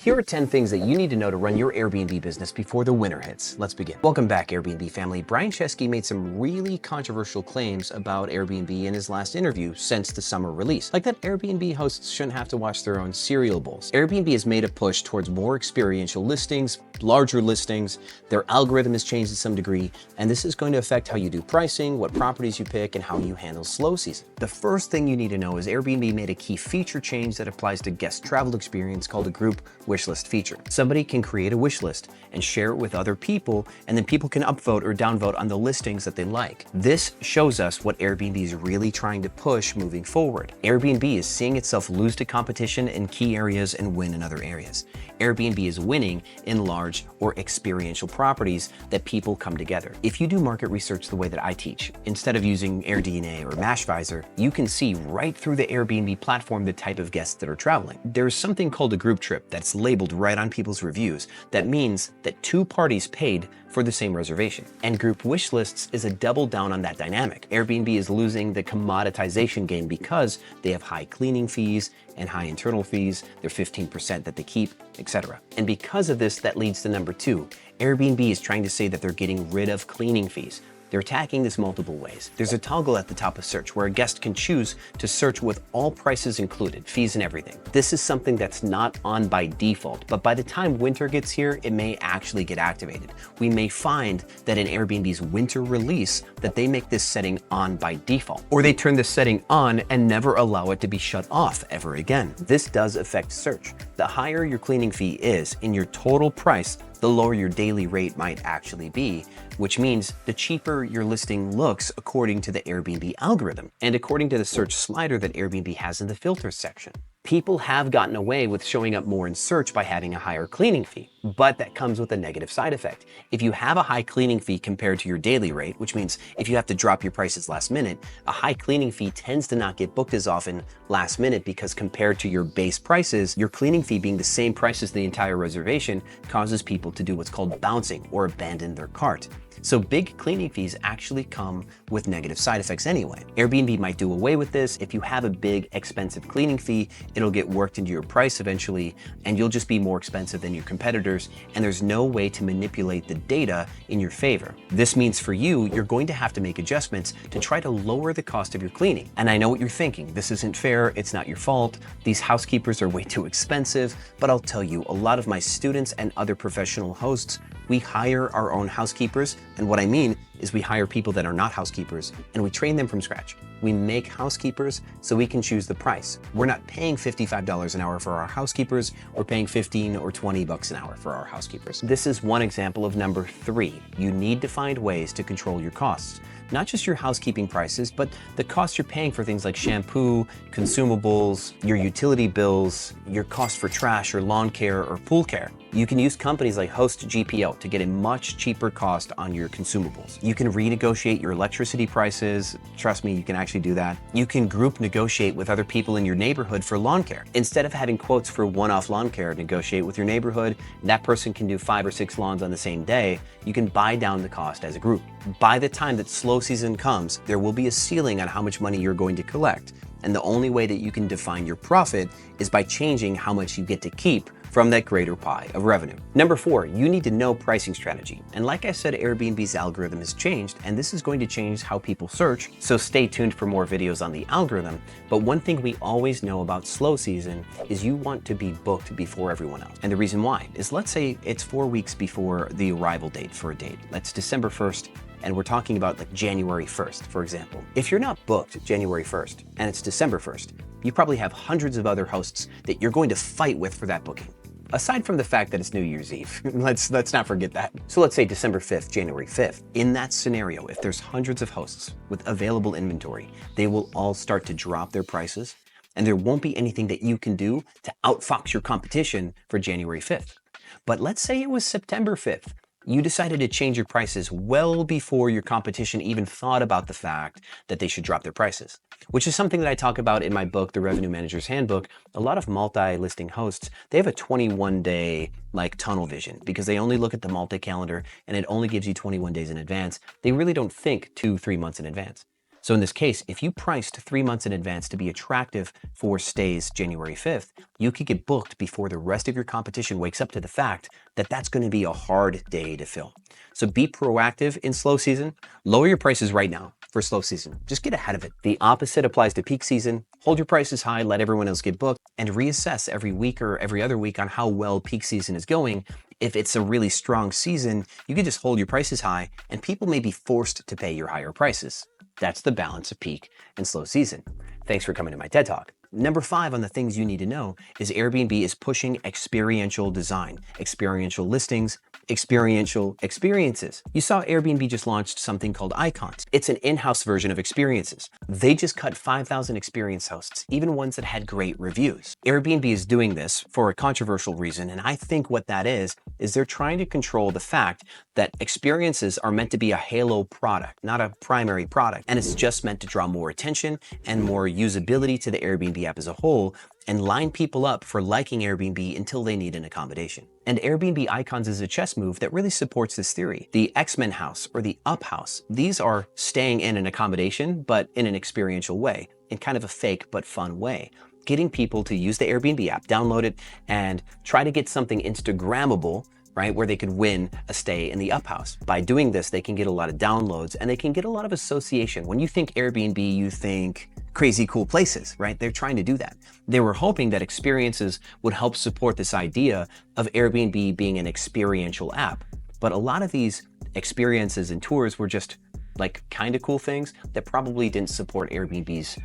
Here are 10 things that you need to know to run your Airbnb business before the winter hits. Let's begin. Welcome back, Airbnb family. Brian Chesky made some really controversial claims about Airbnb in his last interview since the summer release, like that Airbnb hosts shouldn't have to watch their own cereal bowls. Airbnb has made a push towards more experiential listings, larger listings. Their algorithm has changed to some degree, and this is going to affect how you do pricing, what properties you pick, and how you handle slow season. The first thing you need to know is Airbnb made a key feature change that applies to guest travel experience called a group wishlist feature. Somebody can create a wish list and share it with other people, and then people can upvote or downvote on the listings that they like. This shows us what Airbnb is really trying to push moving forward. Airbnb is seeing itself lose to competition in key areas and win in other areas. Airbnb is winning in large or experiential properties that people come together. If you do market research the way that I teach, instead of using AirDNA or Mashvisor, you can see right through the Airbnb platform the type of guests that are traveling. There's something called a group trip that's labeled right on people's reviews. That means that two parties paid for the same reservation. And group wish lists is a double down on that dynamic. Airbnb is losing the commoditization game because they have high cleaning fees and high internal fees. They're 15% that they keep, etc. And because of this, that leads to number two. Airbnb is trying to say that they're getting rid of cleaning fees. They're attacking this multiple ways. There's a toggle at the top of search where a guest can choose to search with all prices included, fees and everything. This is something that's not on by default, but by the time winter gets here, it may actually get activated. We may find that in Airbnb's winter release that they make this setting on by default, or they turn this setting on and never allow it to be shut off ever again. This does affect search. The higher your cleaning fee is in your total price, the lower your daily rate might actually be, which means the cheaper your listing looks according to the Airbnb algorithm and according to the search slider that Airbnb has in the filters section. People have gotten away with showing up more in search by having a higher cleaning fee, but that comes with a negative side effect. If you have a high cleaning fee compared to your daily rate, which means if you have to drop your prices last minute, a high cleaning fee tends to not get booked as often last minute because compared to your base prices, your cleaning fee being the same price as the entire reservation causes people to do what's called bouncing or abandon their cart. So big cleaning fees actually come with negative side effects anyway. Airbnb might do away with this. If you have a big expensive cleaning fee, it'll get worked into your price eventually, and you'll just be more expensive than your competitors, and there's no way to manipulate the data in your favor. This means for you, you're going to have to make adjustments to try to lower the cost of your cleaning. And I know what you're thinking. This isn't fair. It's not your fault. These housekeepers are way too expensive. But I'll tell you, a lot of my students and other professional hosts, we hire our own housekeepers. And what I mean is we hire people that are not housekeepers and we train them from scratch. We make housekeepers so we can choose the price. We're not paying $55 an hour for our housekeepers. We're paying 15 or 20 bucks an hour for our housekeepers. This is one example of number three. You need to find ways to control your costs. Not just your housekeeping prices, but the costs you're paying for things like shampoo, consumables, your utility bills, your cost for trash or lawn care or pool care. You can use companies like HostGPO to get a much cheaper cost on your consumables. You can renegotiate your electricity prices. Trust me, you can actually do that. You can group negotiate with other people in your neighborhood for lawn care. Instead of having quotes for one-off lawn care, negotiate with your neighborhood. That person can do 5 or 6 lawns on the same day. You can buy down the cost as a group. By the time that slow season comes, there will be a ceiling on how much money you're going to collect. And the only way that you can define your profit is by changing how much you get to keep from that greater pie of revenue. Number four, you need to know pricing strategy. And like I said, Airbnb's algorithm has changed, and this is going to change how people search. So stay tuned for more videos on the algorithm. But one thing we always know about slow season is you want to be booked before everyone else. And the reason why is, let's say it's 4 weeks before the arrival date for a date. That's December 1st. And we're talking about like January 1st, for example. If you're not booked January 1st and it's December 1st, you probably have hundreds of other hosts that you're going to fight with for that booking. Aside from the fact that it's New Year's Eve, let's not forget that. So let's say December 5th, January 5th. In that scenario, if there's hundreds of hosts with available inventory, they will all start to drop their prices, and there won't be anything that you can do to outfox your competition for January 5th. But let's say it was September 5th. You decided to change your prices well before your competition even thought about the fact that they should drop their prices, which is something that I talk about in my book, The Revenue Manager's Handbook. A lot of multi-listing hosts, they have a 21-day tunnel vision because they only look at the multi-calendar and it only gives you 21 days in advance. They really don't think 2-3 months in advance. So in this case, if you priced 3 months in advance to be attractive for stays January 5th, you could get booked before the rest of your competition wakes up to the fact that that's going to be a hard day to fill. So be proactive in slow season. Lower your prices right now for slow season. Just get ahead of it. The opposite applies to peak season. Hold your prices high, let everyone else get booked, and reassess every week or every other week on how well peak season is going. If it's a really strong season, you can just hold your prices high and people may be forced to pay your higher prices. That's the balance of peak and slow season. Thanks for coming to my TED Talk. Number 5 on the things you need to know is Airbnb is pushing experiential design, experiential listings, experiential experiences. You saw Airbnb just launched something called Icons. It's an in-house version of experiences. They just cut 5,000 experience hosts, even ones that had great reviews. Airbnb is doing this for a controversial reason, and I think what that is they're trying to control the fact that experiences are meant to be a halo product, not a primary product, and it's just meant to draw more attention and more usability to the Airbnb app as a whole, and line people up for liking Airbnb until they need an accommodation. And Airbnb Icons is a chess move that really supports this theory. The X-Men house or the Up house, these are staying in an accommodation, but in an experiential way, in kind of a fake but fun way. Getting people to use the Airbnb app, download it, and try to get something Instagrammable, right, where they could win a stay in the Up house. By doing this, they can get a lot of downloads and they can get a lot of association. When you think Airbnb, you think crazy cool places, right? They're trying to do that. They were hoping that experiences would help support this idea of Airbnb being an experiential app. But a lot of these experiences and tours were just like kind of cool things that probably didn't support Airbnb's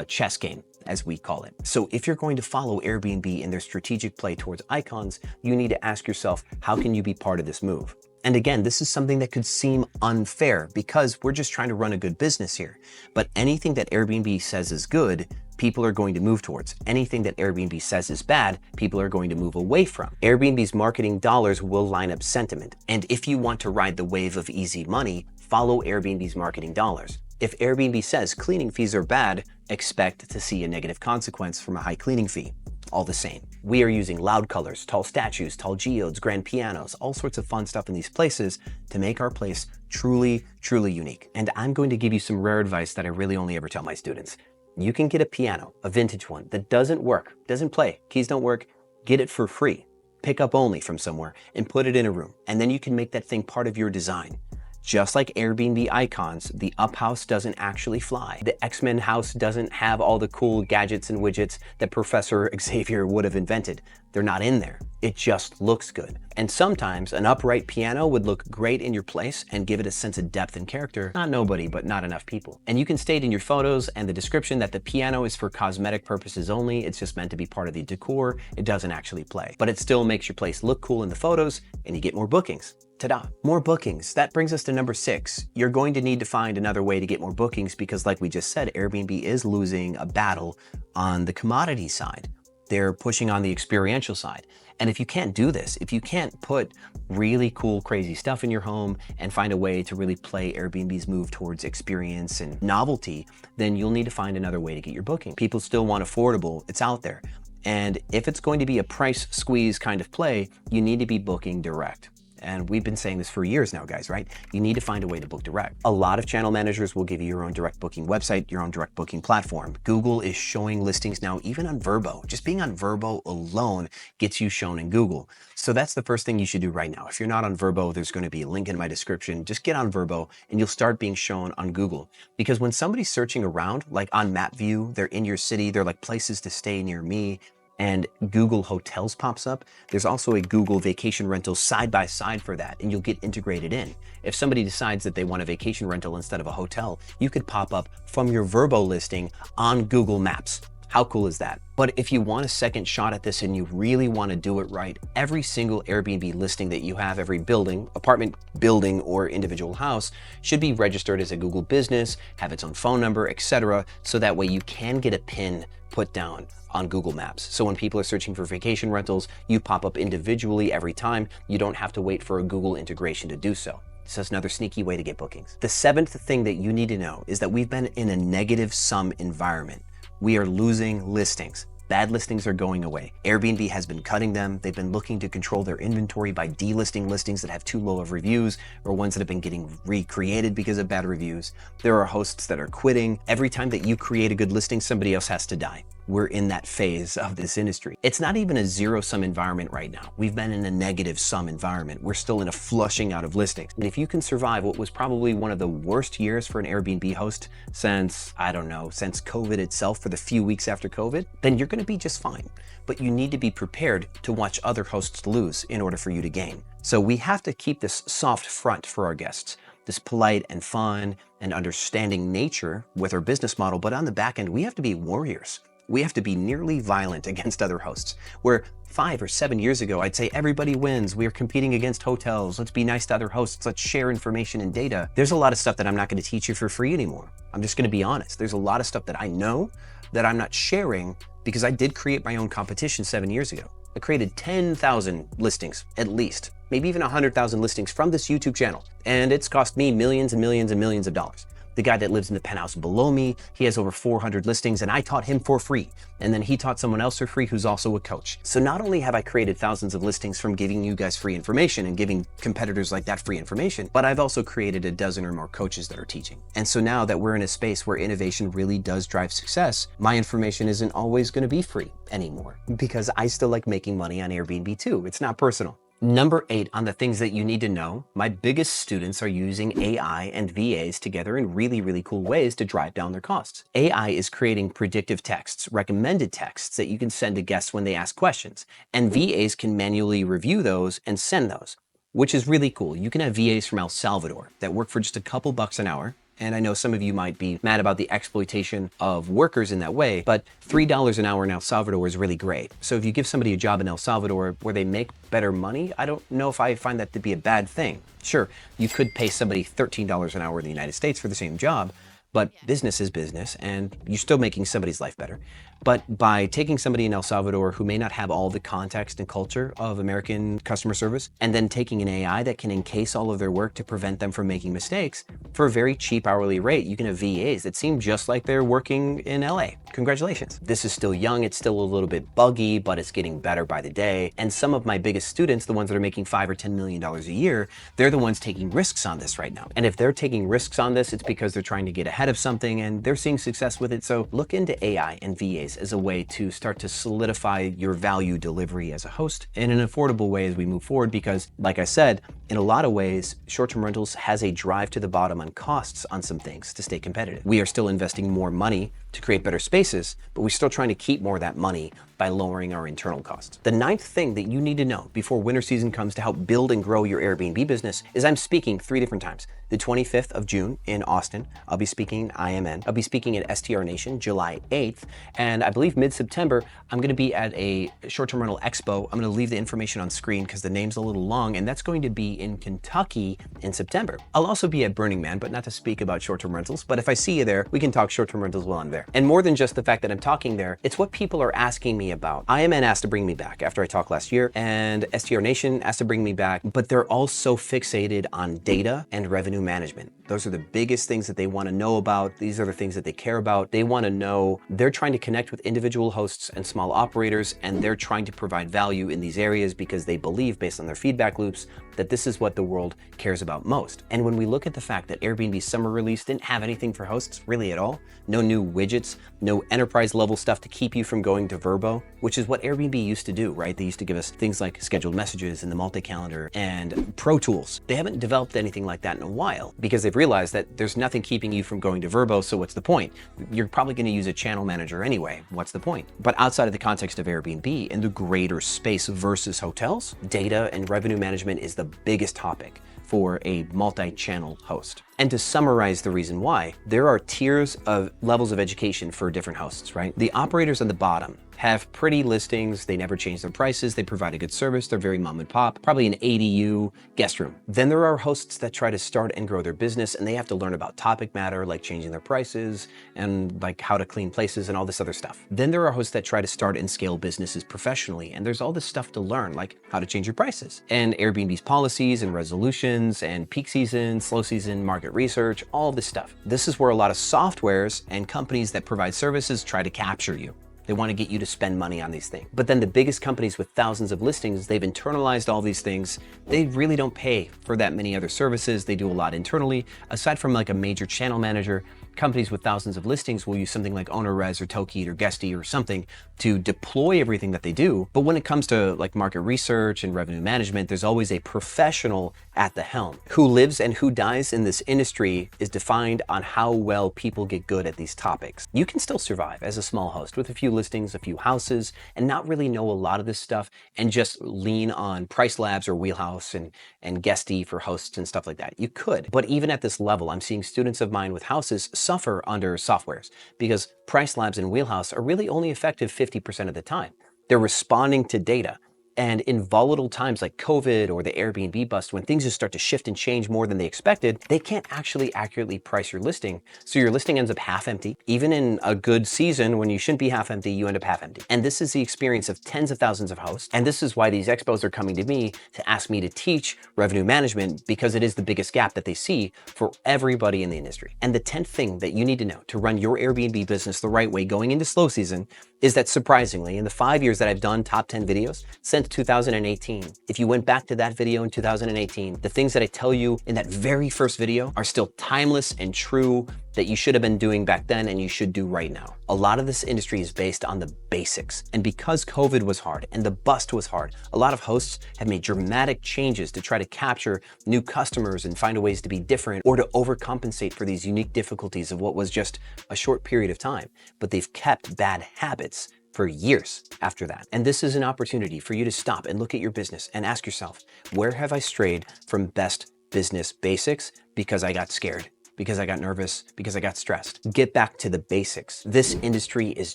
chess game, as we call it. So if you're going to follow Airbnb in their strategic play towards Icons, you need to ask yourself, how can you be part of this move? And again, this is something that could seem unfair because we're just trying to run a good business here. But anything that Airbnb says is good, people are going to move towards. Anything that Airbnb says is bad, people are going to move away from. Airbnb's marketing dollars will line up sentiment. And if you want to ride the wave of easy money, follow Airbnb's marketing dollars. If Airbnb says cleaning fees are bad, expect to see a negative consequence from a high cleaning fee. All the same. We are using loud colors, tall statues, tall geodes, grand pianos, all sorts of fun stuff in these places to make our place truly, truly unique. And I'm going to give you some rare advice that I really only ever tell my students. You can get a piano, a vintage one, that doesn't work, doesn't play, keys don't work, get it for free. Pick up only from somewhere and put it in a room. And then you can make that thing part of your design. Just like Airbnb Icons, the Up house doesn't actually fly. The X-Men house doesn't have all the cool gadgets and widgets that Professor Xavier would have invented. They're not in there. It just looks good. And sometimes an upright piano would look great in your place and give it a sense of depth and character. Not nobody, but not enough people. And you can state in your photos and the description that the piano is for cosmetic purposes only. It's just meant to be part of the decor. It doesn't actually play. But it still makes your place look cool in the photos and you get more bookings. Ta-da! More bookings. That brings us to number 6. You're going to need to find another way to get more bookings because, like we just said, Airbnb is losing a battle on the commodity side. They're pushing on the experiential side. And if you can't do this, if you can't put really cool, crazy stuff in your home and find a way to really play Airbnb's move towards experience and novelty, then you'll need to find another way to get your booking. People still want affordable. It's out there. And if it's going to be a price squeeze kind of play, you need to be booking direct. And we've been saying this for years now, guys, right? You need to find a way to book direct. A lot of channel managers will give you your own direct booking website, your own direct booking platform. Google is showing listings now, even on Vrbo. Just being on Vrbo alone gets you shown in Google. So that's the first thing you should do right now. If you're not on Vrbo, there's going to be a link in my description. Just get on Vrbo and you'll start being shown on Google. Because when somebody's searching around, like on Map View, they're in your city, they're like places to stay near me, and Google Hotels pops up, there's also a Google Vacation Rental side by side for that, and you'll get integrated in. If somebody decides that they want a vacation rental instead of a hotel, you could pop up from your Vrbo listing on Google Maps. How cool is that? But if you want a second shot at this and you really want to do it right, every single Airbnb listing that you have, every building, apartment building or individual house should be registered as a Google business, have its own phone number, etc. So that way you can get a PIN put down on Google Maps. So when people are searching for vacation rentals, you pop up individually every time. You don't have to wait for a Google integration to do so. So that's another sneaky way to get bookings. The 7th thing that you need to know is that we've been in a negative sum environment. We are losing listings. Bad listings are going away. Airbnb has been cutting them. They've been looking to control their inventory by delisting listings that have too low of reviews or ones that have been getting recreated because of bad reviews. There are hosts that are quitting. Every time that you create a good listing, somebody else has to die. We're in that phase of this industry. It's not even a zero-sum environment right now. We've been in a negative-sum environment. We're still in a flushing out of listings. And if you can survive what was probably one of the worst years for an Airbnb host since, I don't know, since COVID itself, for the few weeks after COVID, then you're gonna be just fine. But you need to be prepared to watch other hosts lose in order for you to gain. So we have to keep this soft front for our guests, this polite and fun and understanding nature with our business model. But on the back end, we have to be warriors. We have to be nearly violent against other hosts. Where 5 or 7 years ago, I'd say everybody wins. We are competing against hotels. Let's be nice to other hosts. Let's share information and data. There's a lot of stuff that I'm not going to teach you for free anymore. I'm just going to be honest. There's a lot of stuff that I know that I'm not sharing because I did create my own competition 7 years ago. I created 10,000 listings, at least, maybe even 100,000 listings from this YouTube channel. And it's cost me millions and millions and millions of dollars. The guy that lives in the penthouse below me, he has over 400 listings and I taught him for free. And then he taught someone else for free who's also a coach. So not only have I created thousands of listings from giving you guys free information and giving competitors like that free information, but I've also created a dozen or more coaches that are teaching. And so now that we're in a space where innovation really does drive success, my information isn't always going to be free anymore because I still like making money on Airbnb too. It's not personal. Number 8 on the things that you need to know, my biggest students are using AI and VAs together in really, really cool ways to drive down their costs. AI is creating predictive texts, recommended texts that you can send to guests when they ask questions. And VAs can manually review those and send those, which is really cool. You can have VAs from El Salvador that work for just a couple bucks an hour. And I know some of you might be mad about the exploitation of workers in that way, but $3 an hour in El Salvador is really great. So if you give somebody a job in El Salvador where they make better money, I don't know if I find that to be a bad thing. Sure, you could pay somebody $13 an hour in the United States for the same job, but business is business and you're still making somebody's life better. But by taking somebody in El Salvador who may not have all the context and culture of American customer service, and then taking an AI that can encase all of their work to prevent them from making mistakes for a very cheap hourly rate, you can have VAs that seem just like they're working in LA. Congratulations. This is still young, it's still a little bit buggy, but it's getting better by the day. And some of my biggest students, the ones that are making $5 or $10 million a year, they're the ones taking risks on this right now. And if they're taking risks on this, it's because they're trying to get ahead of something and they're seeing success with it. So look into AI and VAs as a way to start to solidify your value delivery as a host in an affordable way as we move forward, because like I said, in a lot of ways, short-term rentals has a drive to the bottom on costs on some things to stay competitive. We are still investing more money to create better spaces, but we're still trying to keep more of that money by lowering our internal costs. The 9th thing that you need to know before winter season comes to help build and grow your Airbnb business is I'm speaking 3 different times. The 25th of June in Austin, I'll be speaking IMN. I'll be speaking at STR Nation July 8th. And I believe mid-September, I'm gonna be at a short-term rental expo. I'm gonna leave the information on screen because the name's a little long, and that's going to be in Kentucky in September. I'll also be at Burning Man, but not to speak about short-term rentals. But if I see you there, we can talk short-term rentals while I'm there. And more than just the fact that I'm talking there, it's what people are asking me about. IMN asked to bring me back after I talked last year, and STR Nation asked to bring me back, but they're all so fixated on data and revenue management. Those are the biggest things that they want to know about. These are the things that they care about. They want to know, they're trying to connect with individual hosts and small operators, and they're trying to provide value in these areas because they believe, based on their feedback loops, that this is what the world cares about most. And when we look at the fact that Airbnb's summer release didn't have anything for hosts really at all, no new widgets, no enterprise level stuff to keep you from going to Vrbo, which is what Airbnb used to do, right? They used to give us things like scheduled messages and the multi-calendar and Pro Tools. They haven't developed anything like that in a while because they've realized that there's nothing keeping you from going to Vrbo, so what's the point? You're probably going to use a channel manager anyway. What's the point? But outside of the context of Airbnb, in the greater space versus hotels, data and revenue management is the biggest topic for a multi-channel host. And to summarize the reason why, there are tiers of levels of education for different hosts, right? The operators on the bottom have pretty listings, they never change their prices, they provide a good service, they're very mom and pop, probably an ADU guest room. Then there are hosts that try to start and grow their business and they have to learn about topic matter, like changing their prices and like how to clean places and all this other stuff. Then there are hosts that try to start and scale businesses professionally, and there's all this stuff to learn, like how to change your prices and Airbnb's policies and resolutions and peak season, slow season, market research, all this stuff. This is where a lot of softwares and companies that provide services try to capture you. They want to get you to spend money on these things. But then the biggest companies with thousands of listings, they've internalized all these things. They really don't pay for that many other services. They do a lot internally. Aside from like a major channel manager, companies with thousands of listings will use something like OwnerRez or Tokeet or Guesty or something to deploy everything that they do. But when it comes to like market research and revenue management, there's always a professional at the helm. Who lives and who dies in this industry is defined on how well people get good at these topics. You can still survive as a small host with a few listings, a few houses, and not really know a lot of this stuff and just lean on Price Labs or Wheelhouse and Guesty for hosts and stuff like that. You could, but even at this level, I'm seeing students of mine with houses suffer under softwares because Price Labs and Wheelhouse are really only effective 50% of the time. They're responding to data. And in volatile times like COVID or the Airbnb bust, when things just start to shift and change more than they expected, they can't actually accurately price your listing. So your listing ends up half empty. Even in a good season, when you shouldn't be half empty, you end up half empty. And this is the experience of tens of thousands of hosts. And this is why these expos are coming to me to ask me to teach revenue management, because it is the biggest gap that they see for everybody in the industry. And the 10th thing that you need to know to run your Airbnb business the right way going into slow season is that surprisingly, in the 5 years that I've done top 10 videos since 2018, if you went back to that video in 2018, the things that I tell you in that very first video are still timeless and true that you should have been doing back then and you should do right now. A lot of this industry is based on the basics. And because COVID was hard and the bust was hard, a lot of hosts have made dramatic changes to try to capture new customers and find ways to be different or to overcompensate for these unique difficulties of what was just a short period of time. But they've kept bad habits for years after that. And this is an opportunity for you to stop and look at your business and ask yourself, where have I strayed from best business basics because I got scared? Because I got nervous, because I got stressed. Get back to the basics. This industry is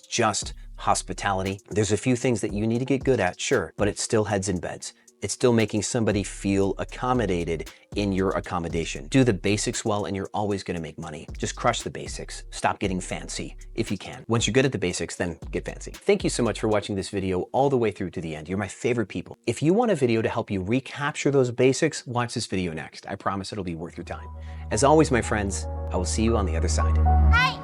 just hospitality. There's a few things that you need to get good at, sure, but it's still heads in beds. It's still making somebody feel accommodated in your accommodation. Do the basics well and you're always gonna make money. Just crush the basics. Stop getting fancy if you can. Once you're good at the basics, then get fancy. Thank you so much for watching this video all the way through to the end. You're my favorite people. If you want a video to help you recapture those basics, watch this video next. I promise it'll be worth your time. As always, my friends, I will see you on the other side. Hi.